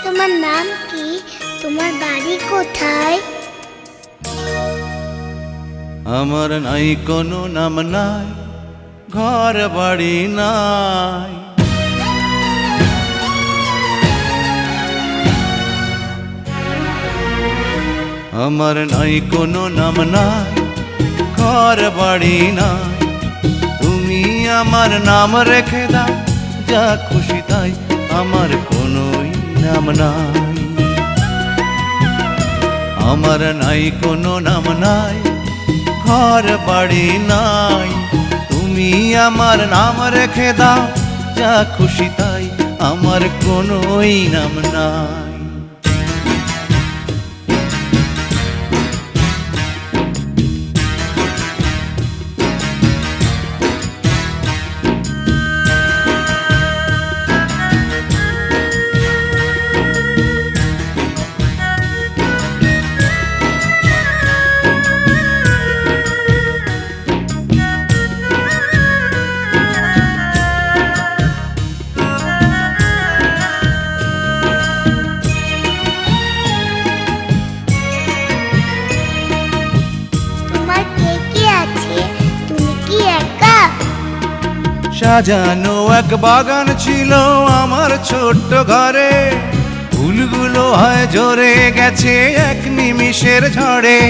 তোমার নাম কি? তোমার বাড়ি কোথায়? আমার নাই কোনো নাম নাই, ঘর বাড়ি নাই। আমার নাই কোনো নাম নাই, ঘর বাড়ি নাই। তুমি আমার নাম রেখে দাও, যা খুশি তাই, আমার কোনোই নাম নাই। আমার নাই কোনো নাম নাই, ঘর বাড়ি নাই। তুমি আমার নাম রেখে দাও, যা খুশি তাই, আমার কোনোই নাম নাই। সাজানো এক বাগান ছিল আমার ছোট্ট ঘরে, ফুলগুলো হয় ঝরে গেছে এক নিমিষের ঝড়ে।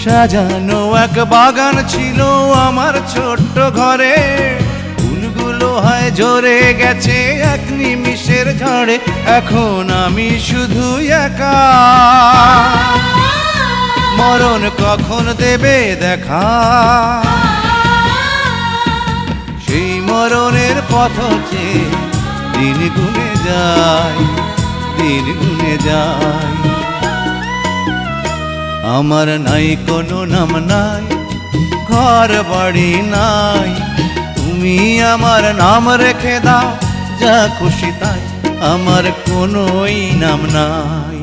সাজানো এক বাগান ছিল আমার ছোট্ট ঘরে, ফুলগুলো হয় ঝরে গেছে এক নিমিষের ঝড়ে। এখন আমি শুধু একা, মরণ কখন দেবে দেখা, সেই মরণের পথ চেয়ে দিন গুনে যায়, দিন গুনে যায়। আমার নাই কোনো নাম নাই, ঘর বাড়ি নাই। তুমি আমার নাম রেখে দাও, যা খুশি তাই, আমার কোনোই নাম নাই।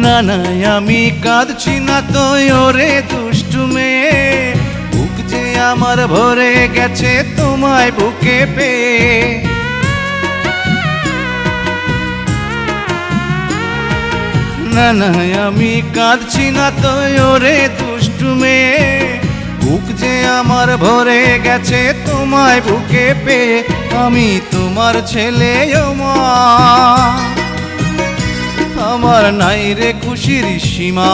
না না, আমি কাঁদছি না তো ওরে দুষ্টু মেয়ে, বুক যে আমার ভরে গেছে তোমায় বুকে পেয়ে। না না, আমি কাঁদছি না তো ওরে দুষ্টু মেয়ে, বুক যে আমার ভরে গেছে তোমায় বুকে পেয়ে। আমি তোমার ছেলে ও মা, আমার নাই রে খুশির সীমা।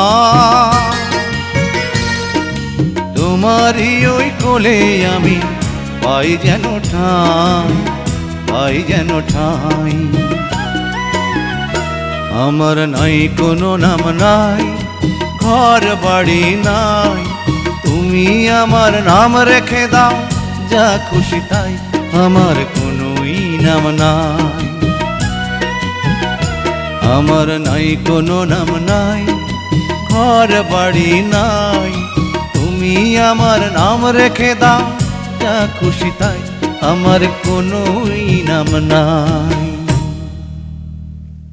তোমারই ওই কোলে আমি পাই যেন ঠাঁই, পাই যেন ঠাঁই। আমার নাই কোনো নাম নাই, ঘর বাড়ি নাই। তুমি আমার নাম রেখে দাও, যা খুশি তাই, আমার কোনোই নাম নাই। আমার নাই কোনো নাম নাই, ঘর বাড়ি নাই। তুমি আমার নাম রেখে দাও, যা খুশি তাই, আমার কোনোই নাম নাই।